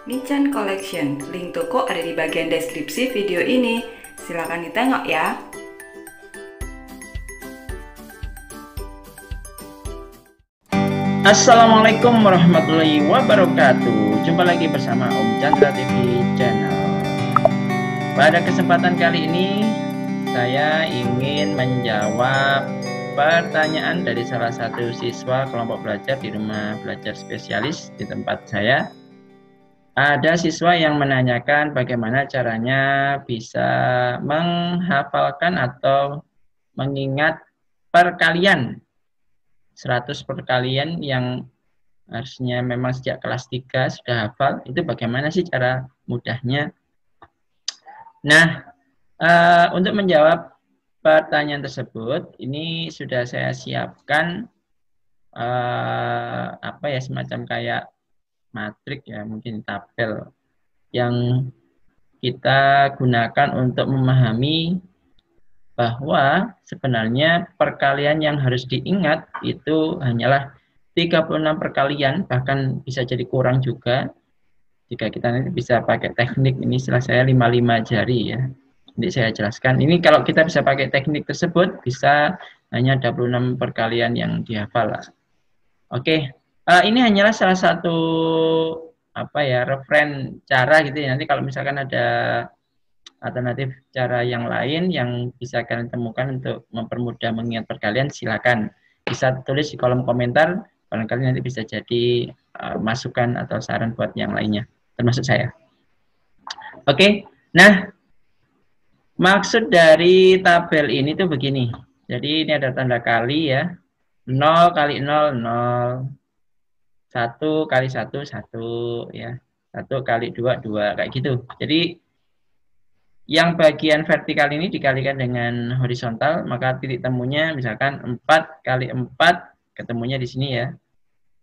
Michan Collection. Link toko ada di bagian deskripsi video ini. Silahkan ditengok ya. Assalamualaikum warahmatullahi wabarakatuh. Jumpa lagi bersama Om Chandra TV Channel. Pada kesempatan kali ini saya ingin menjawab pertanyaan dari salah satu siswa kelompok belajar di rumah belajar spesialis di tempat saya. Ada siswa yang menanyakan bagaimana caranya bisa menghafalkan atau mengingat perkalian 100 perkalian yang harusnya memang sejak kelas 3 sudah hafal. Itu bagaimana sih cara mudahnya? Nah, untuk menjawab pertanyaan tersebut, ini sudah saya siapkan semacam kayak matrik ya, mungkin tabel yang kita gunakan untuk memahami bahwa sebenarnya perkalian yang harus diingat itu hanyalah 36 perkalian, bahkan bisa jadi kurang juga jika kita nanti bisa pakai teknik. Ini istilah saya 55 jari ya. Nanti saya jelaskan. Ini kalau kita bisa pakai teknik tersebut bisa hanya 26 perkalian yang dihafal. Oke, ini hanyalah salah satu referen cara gitu ya. Nanti kalau misalkan ada alternatif cara yang lain yang bisa kalian temukan untuk mempermudah mengingat perkalian, silakan bisa tulis di kolom komentar. Barangkali nanti bisa jadi masukan atau saran buat yang lainnya, termasuk saya. Oke, nah maksud dari tabel ini tuh begini. Jadi ini ada tanda kali ya, 0 kali 0, 0, 1 kali 1, 1 ya, 1 kali 2, 2, kayak gitu. Jadi yang bagian vertikal ini dikalikan dengan horizontal, maka titik temunya misalkan 4 kali 4, ketemunya di sini ya.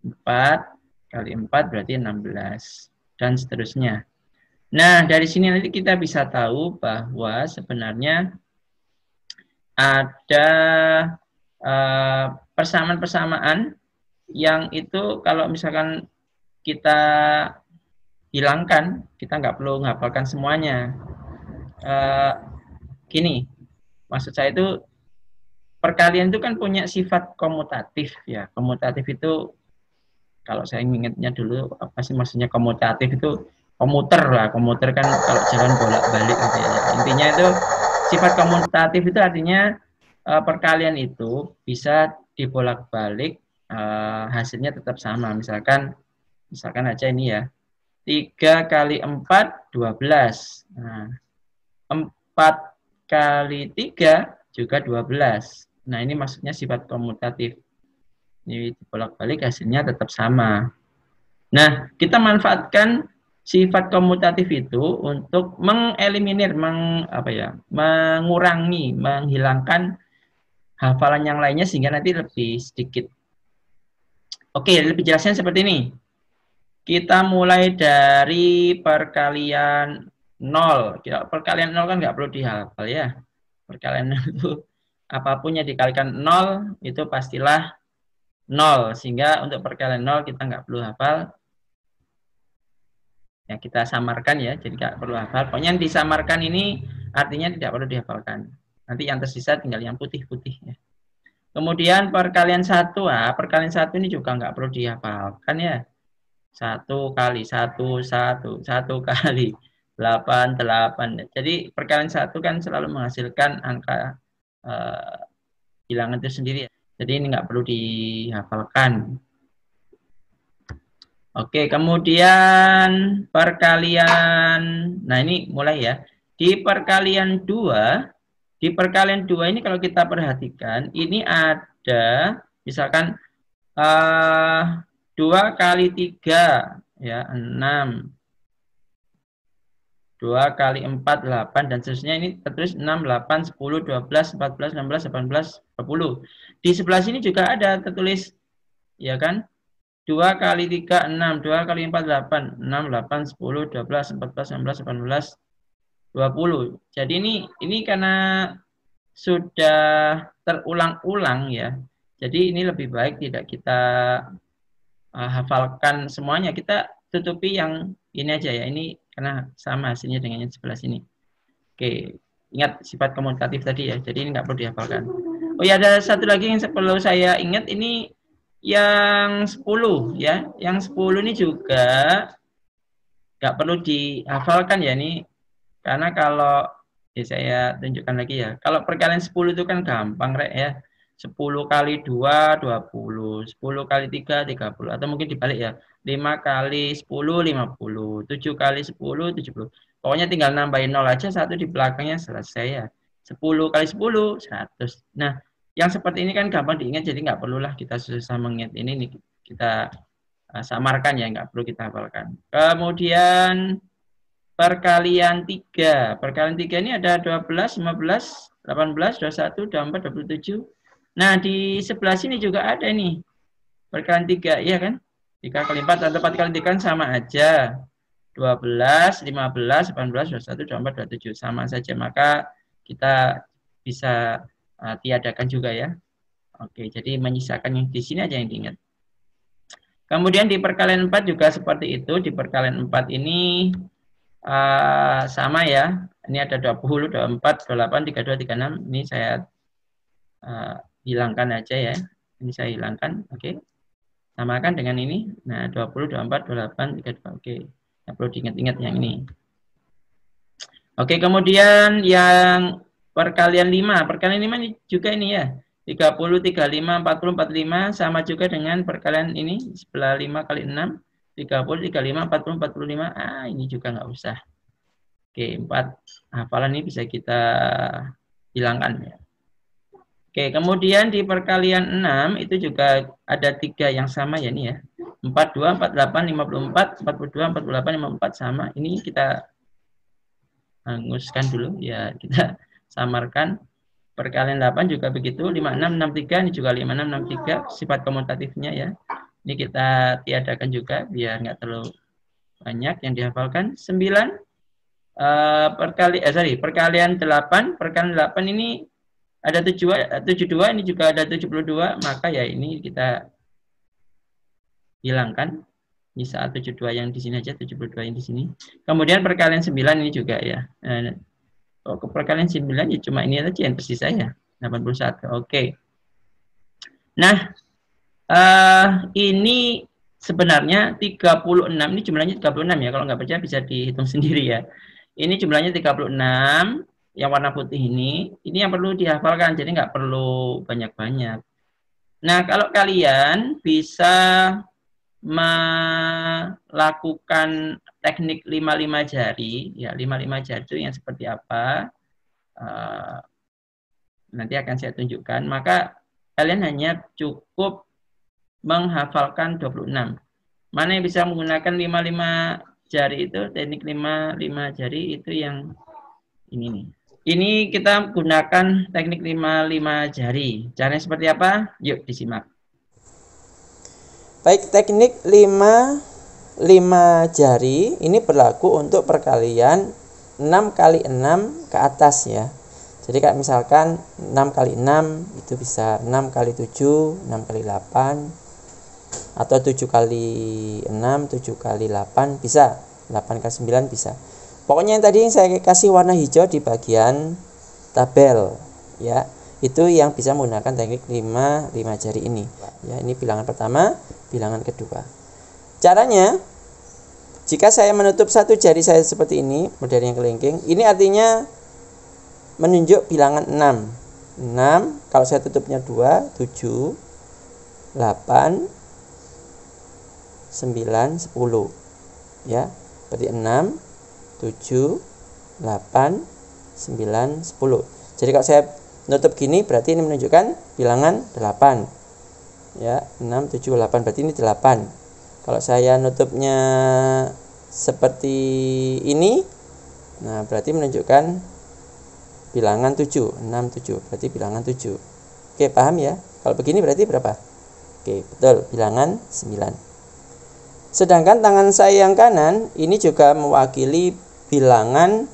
4 kali 4 berarti 16, dan seterusnya. Nah, dari sini nanti kita bisa tahu bahwa sebenarnya ada persamaan-persamaan yang itu kalau misalkan kita hilangkan, kita nggak perlu menghafalkan semuanya. Gini, maksud saya itu perkalian itu kan punya sifat komutatif ya. Komutatif itu kalau saya ingatnya dulu apa sih maksudnya komutatif itu, komuter lah. Komuter kan kalau jalan bolak-balik gitu ya. Intinya itu sifat komutatif itu artinya perkalian itu bisa dibolak-balik, hasilnya tetap sama. Misalkan aja ini ya, 3 kali 4, 12. Nah, 4 kali 3 juga 12. Nah, ini maksudnya sifat komutatif. Ini dibolak-balik hasilnya tetap sama. Nah, kita manfaatkan sifat komutatif itu untuk mengeliminir, mengurangi, menghilangkan hafalan yang lainnya sehingga nanti lebih sedikit. Oke, lebih jelasnya seperti ini. Kita mulai dari perkalian 0. Perkalian 0 kan nggak perlu dihafal ya. Perkalian 0 itu apapun yang dikalikan 0 itu pastilah 0. Sehingga untuk perkalian 0 kita nggak perlu hafal. Ya, kita samarkan ya, jadi nggak perlu hafal. Pokoknya yang disamarkan ini artinya tidak perlu dihafalkan. Nanti yang tersisa tinggal yang putih-putih ya. Kemudian perkalian 1, perkalian 1 ini juga nggak perlu dihafalkan ya. 1 kali 1, 1 kali 8, 8. Jadi perkalian 1 kan selalu menghasilkan angka bilangan itu sendiri. Jadi ini nggak perlu dihafalkan. Oke, kemudian perkalian, nah ini mulai ya. Di perkalian 2 ini kalau kita perhatikan, ini ada misalkan 2 kali 3 ya 6, 2 kali 4 8, dan seterusnya. Ini tertulis 6, 8, 10, 12, 14, 16, 18, 20. Di sebelah sini juga ada tertulis ya kan, 2 kali 3 6, 2 kali 4 8, 6, 8, 10, 12, 14, 16, 18, 20. Jadi ini karena sudah terulang-ulang ya. Jadi ini lebih baik tidak kita hafalkan semuanya. Kita tutupi yang ini aja ya. Ini karena sama hasilnya dengan yang sebelah sini. Oke, ingat sifat komutatif tadi ya. Jadi ini nggak perlu dihafalkan. Oh ya, ada satu lagi yang perlu saya ingat, ini yang 10 ya. Yang 10 ini juga nggak perlu dihafalkan ya ini. Karena kalau ya saya tunjukkan lagi ya. Kalau perkalian 10 itu kan gampang Rek ya. 10 kali 2, 20. 10 kali 3, 30. Atau mungkin dibalik ya. 5 kali 10, 50. 7 kali 10, 70. Pokoknya tinggal nambahin 0 aja, satu di belakangnya selesai ya. 10 kali 10, 100. Nah, yang seperti ini kan gampang diingat, jadi nggak perlulah kita susah mengingat ini. Kita samarkan ya, nggak perlu kita hafalkan. Kemudian perkalian 3. Perkalian 3 ini ada 12, 15, 18, 21, 24, 27. Nah, di sebelah sini juga ada nih. Perkalian 3, iya kan? 3 kali 4 atau 4 kali 3 kan sama aja. 12, 15, 18, 21, 24, 27. Sama saja. Maka kita bisa tiadakan juga ya. Oke, jadi menyisakan yang di sini aja yang diingat. Kemudian di perkalian 4 juga seperti itu. Di perkalian 4 ini sama ya, ini ada 20, 24, 28, 32, 36. Ini saya hilangkan aja ya, ini saya hilangkan. Oke, samakan dengan ini. Nah, 20, 24, 28, 32. Oke, nggak perlu diingat-ingat yang ini. Oke, kemudian yang perkalian 5. Perkalian 5 ini juga ini ya, 30, 35, 40, 45. Sama juga dengan perkalian ini, sebelah 5 kali 6. 30, 35, 40, 45. Ini juga nggak usah. Oke, 4 hafalan ini bisa kita hilangkan ya. Oke, kemudian di perkalian 6 itu juga ada 3 yang sama ya ini ya. 42, 48, 54, 42, 48, 54 sama. Ini kita hanguskan dulu ya, kita samarkan. Perkalian 8 juga begitu, 56, 63, ini juga 56, 63, sifat komutatifnya ya. Ini kita tiadakan juga biar nggak terlalu banyak yang dihafalkan. 9 perkalian 8, perkalian 8 ini ada 72, ini juga ada 72, maka ya ini kita hilangkan. Ini saat 72 yang di sini aja, 72 yang di sini. Kemudian perkalian 9 ini juga ya. Ke perkalian 9 ya cuma ini aja yang tersisa ya, 81. Oke. Nah, ini sebenarnya 36, ini jumlahnya 36 ya, kalau nggak percaya bisa dihitung sendiri ya. Ini jumlahnya 36, yang warna putih ini yang perlu dihafalkan, jadi nggak perlu banyak-banyak. Nah, kalau kalian bisa melakukan teknik 55 jari, ya 55 jari itu yang seperti apa, nanti akan saya tunjukkan, maka kalian hanya cukup menghafalkan 26. Mana yang bisa menggunakan 55 jari itu, teknik 55 jari itu yang ini nih. Ini kita gunakan teknik 55 jari. Caranya seperti apa? Yuk disimak. Baik, teknik 55 jari ini berlaku untuk perkalian 6 kali 6 ke atas ya. Jadi kayak misalkan 6 kali 6 itu bisa 6 kali 7, 6 kali 8. Atau 7 kali 6, 7 kali 8 bisa, 8 kali 9 bisa. Pokoknya yang tadi saya kasih warna hijau di bagian tabel ya, itu yang bisa menggunakan teknik 55 jari ini ya. Ini bilangan pertama, bilangan kedua. Caranya, jika saya menutup satu jari saya seperti ini, model yang kelingking, ini artinya menunjuk bilangan 6. 6 kalau saya tutupnya 2, 7, 8, 9, 10 ya. Berarti 6, 7, 8, 9, 10. Jadi kalau saya nutup gini berarti ini menunjukkan bilangan 8 ya. 6, 7, 8 berarti ini 8. Kalau saya nutupnya seperti ini, nah berarti menunjukkan bilangan 7. 6, 7 berarti bilangan 7. Oke, paham ya? Kalau begini berarti berapa? Oke, betul, bilangan 9. Sedangkan tangan saya yang kanan ini juga mewakili bilangan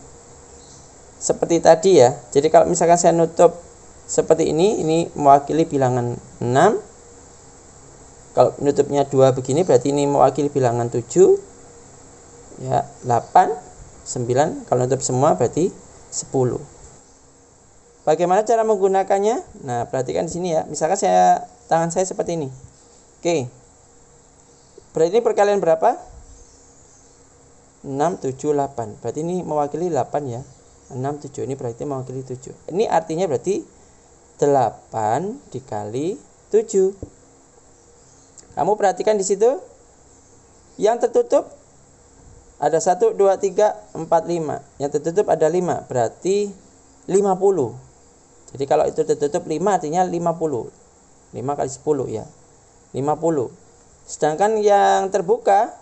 seperti tadi ya. Jadi kalau misalkan saya nutup seperti ini mewakili bilangan 6. Kalau nutupnya 2 begini berarti ini mewakili bilangan 7. Ya, 8, 9, kalau nutup semua berarti 10. Bagaimana cara menggunakannya? Nah, perhatikan di sini ya. Misalkan tangan saya seperti ini. Oke. Berarti ini perkalian berapa? 6, 7, 8. Berarti ini mewakili 8 ya. 6, 7. Ini berarti mewakili 7. Ini artinya berarti 8 dikali 7. Kamu perhatikan di situ. Yang tertutup ada 1, 2, 3, 4, 5. Yang tertutup ada 5. Berarti 50. Jadi kalau itu tertutup 5 artinya 50. 5 kali 10 ya. 50. Sedangkan yang terbuka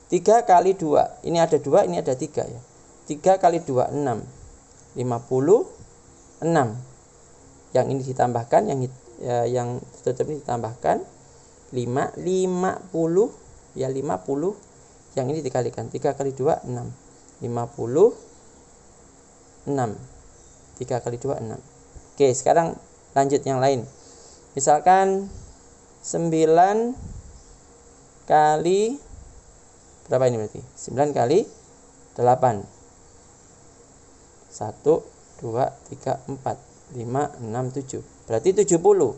3 kali 2. Ini ada 2, ini ada 3 ya. 3 kali 2, 6. 56. Yang ini ditambahkan, yang tertutup ini ditambahkan 5, 50 ya, 50. Yang ini dikalikan 3 kali 2, 6. 56. 3 kali 2, 6. Oke, sekarang lanjut yang lain. Misalkan 9 kali berapa ini berarti? 9 kali 8. 1, 2, 3, 4, 5, 6, 7. Berarti 70.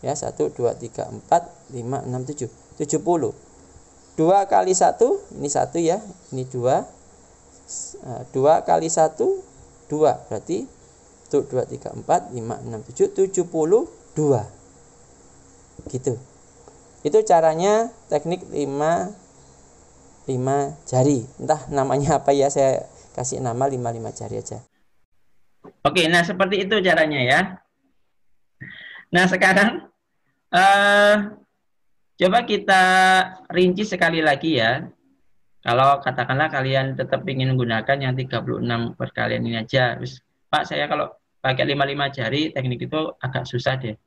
Ya, 1, 2, 3, 4, 5, 6, 7. 70. 2 kali 1, ini 1 ya, ini 2. 2 kali 1, 2. Berarti 1, 2, 3, 4, 5, 6, 7, 72. Gitu. Itu caranya teknik 5 jari. Entah namanya apa ya, saya kasih nama 5 jari aja. Oke, nah seperti itu caranya ya. Nah sekarang coba kita rinci sekali lagi ya. Kalau katakanlah kalian tetap ingin menggunakan yang 36 perkalian ini aja. Terus, Pak, saya kalau pakai 5 jari, teknik itu agak susah deh.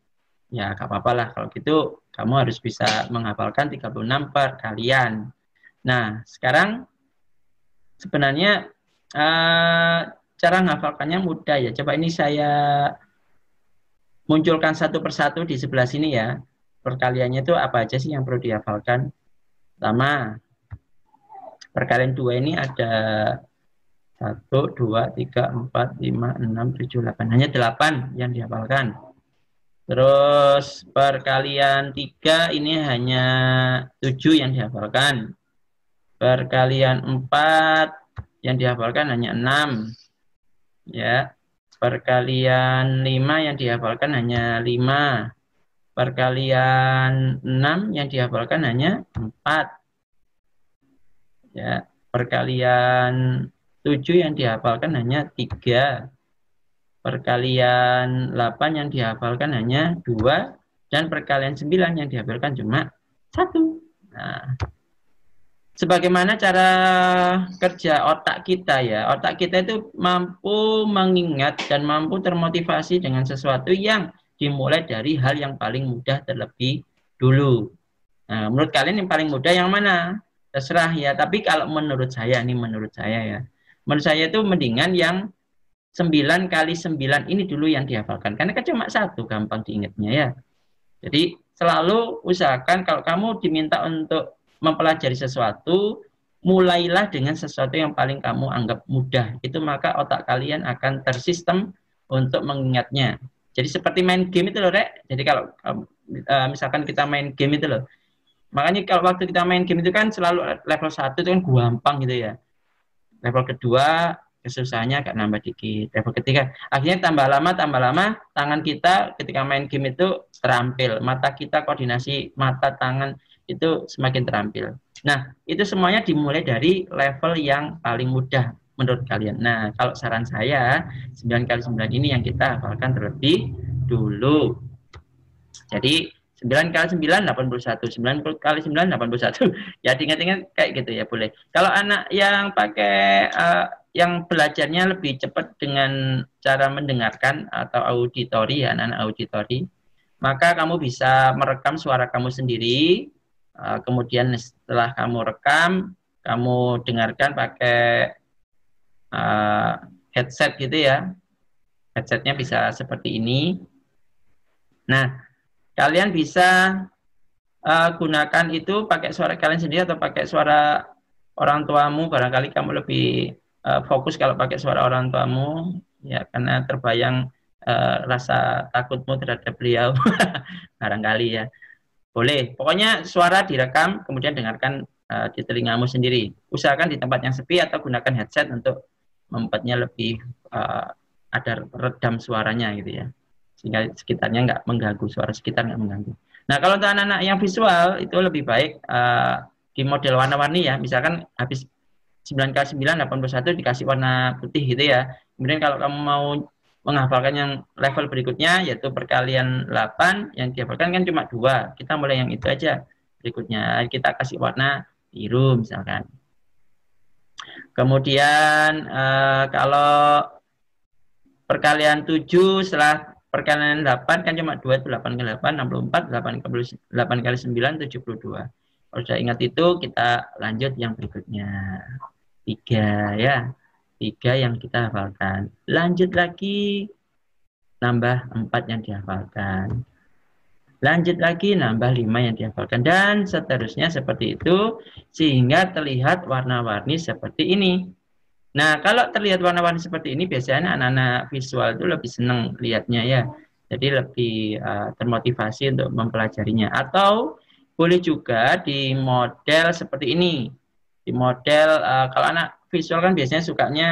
Ya, gak apa-apa lah. Kalau gitu, kamu harus bisa menghafalkan 36 perkalian. Nah, sekarang sebenarnya cara menghafalkannya mudah ya. Coba ini saya munculkan satu persatu di sebelah sini ya. Perkaliannya itu apa aja sih yang perlu dihafalkan? Pertama, perkalian 2 ini ada 1, 2, 3, 4, 5, 6, 7, 8. Hanya 8 yang dihafalkan. Terus perkalian 3 ini hanya 7 yang dihafalkan. Perkalian 4 yang dihafalkan hanya 6. Ya. Perkalian 5 yang dihafalkan hanya 5. Perkalian 6 yang dihafalkan hanya 4. Ya, perkalian 7 yang dihafalkan hanya 3. Perkalian 8 yang dihafalkan hanya 2. Dan perkalian 9 yang dihafalkan cuma 1. Nah, sebagaimana cara kerja otak kita ya. Otak kita itu mampu mengingat dan mampu termotivasi dengan sesuatu yang dimulai dari hal yang paling mudah terlebih dulu. Nah, menurut kalian yang paling mudah yang mana? Terserah ya, tapi kalau menurut saya ya. Menurut saya itu mendingan yang 9 kali 9 ini dulu yang dihafalkan. Karena kan cuma 1, gampang diingatnya ya. Jadi selalu usahakan kalau kamu diminta untuk mempelajari sesuatu, mulailah dengan sesuatu yang paling kamu anggap mudah. Itu maka otak kalian akan tersistem untuk mengingatnya. Jadi seperti main game itu loh, Rek. Jadi kalau misalkan kita main game itu loh, makanya kalau waktu kita main game itu kan selalu level 1 itu kan gampang gitu ya. Level kedua kesusahannya agak nambah dikit. Level ketiga akhirnya tambah lama tangan kita ketika main game itu terampil. Mata kita koordinasi mata tangan itu semakin terampil. Nah, itu semuanya dimulai dari level yang paling mudah menurut kalian. Nah, kalau saran saya 9 kali 9 ini yang kita hafalkan terlebih dulu. Jadi 9 kali 9, 81. 9 kali 9, 81. Ya, diingat-ingat kayak gitu ya, boleh. Kalau anak yang pakai, yang belajarnya lebih cepat dengan cara mendengarkan atau auditori, ya, anak-anak auditori, maka kamu bisa merekam suara kamu sendiri, kemudian setelah kamu rekam, kamu dengarkan pakai headset gitu ya. Headsetnya bisa seperti ini. Nah, kalian bisa gunakan itu pakai suara kalian sendiri atau pakai suara orang tuamu, barangkali kamu lebih fokus kalau pakai suara orang tuamu, ya karena terbayang rasa takutmu terhadap beliau, barangkali ya. Boleh, pokoknya suara direkam, kemudian dengarkan di telingamu sendiri. Usahakan di tempat yang sepi atau gunakan headset untuk membuatnya lebih ada redam suaranya gitu ya. Sehingga sekitarnya nggak mengganggu, suara sekitar nggak mengganggu. Nah, kalau untuk anak-anak yang visual itu lebih baik di model warna-warni ya. Misalkan habis 9x9 81 dikasih warna putih gitu ya. Kemudian kalau kamu mau menghafalkan yang level berikutnya yaitu perkalian 8 yang dihafalkan kan cuma 2. Kita mulai yang itu aja. Berikutnya kita kasih warna biru misalkan. Kemudian kalau perkalian 7 setelah perkalian 8 kan cuma 2 itu 8 kali 8 64, 8 kali 9 72. Kalau sudah ingat itu kita lanjut yang berikutnya. 3 ya. 3 yang kita hafalkan. Lanjut lagi nambah 4 yang dihafalkan. Lanjut lagi nambah 5 yang dihafalkan dan seterusnya seperti itu sehingga terlihat warna-warni seperti ini. Nah, kalau terlihat warna-warni seperti ini biasanya anak-anak visual itu lebih senang lihatnya ya. Jadi lebih termotivasi untuk mempelajarinya. Atau boleh juga di model seperti ini. Di model kalau anak visual kan biasanya sukanya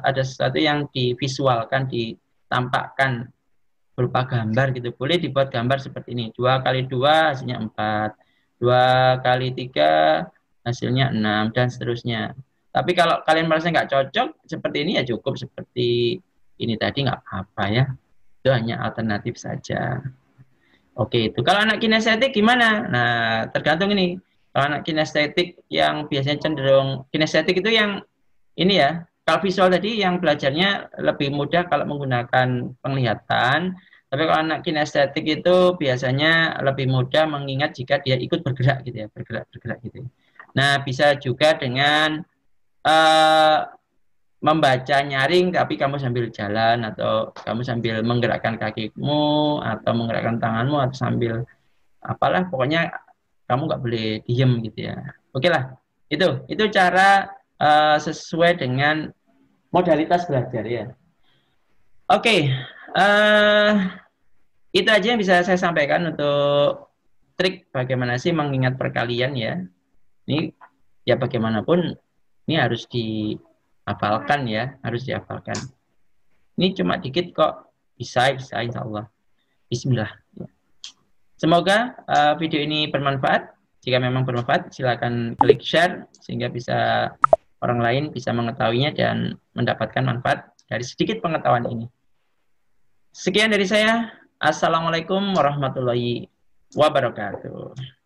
ada sesuatu yang divisualkan, ditampakkan berupa gambar gitu. Boleh dibuat gambar seperti ini. 2 kali 2 hasilnya 4. 2 kali 3 hasilnya 6 dan seterusnya. Tapi kalau kalian merasa nggak cocok seperti ini ya cukup seperti ini tadi nggak apa-apa ya. Itu hanya alternatif saja. Oke, itu kalau anak kinestetik gimana? Nah, tergantung ini. Kalau anak kinestetik yang biasanya cenderung kinestetik itu yang ini ya. Kalau visual tadi yang belajarnya lebih mudah kalau menggunakan penglihatan. Tapi kalau anak kinestetik itu biasanya lebih mudah mengingat jika dia ikut bergerak gitu ya, bergerak gitu. Nah, bisa juga dengan membaca nyaring tapi kamu sambil jalan atau kamu sambil menggerakkan kakimu atau menggerakkan tanganmu atau sambil apalah pokoknya kamu nggak boleh diem gitu ya. Oke lah, itu cara sesuai dengan modalitas belajar ya. Oke, itu aja yang bisa saya sampaikan untuk trik bagaimana sih mengingat perkalian ya. Ini ya bagaimanapun ini harus dihafalkan ya, harus dihafalkan. Ini cuma dikit kok, bisa insya Allah. Bismillah. Semoga video ini bermanfaat. Jika memang bermanfaat, silakan klik share sehingga bisa orang lain bisa mengetahuinya dan mendapatkan manfaat dari sedikit pengetahuan ini. Sekian dari saya. Assalamualaikum warahmatullahi wabarakatuh.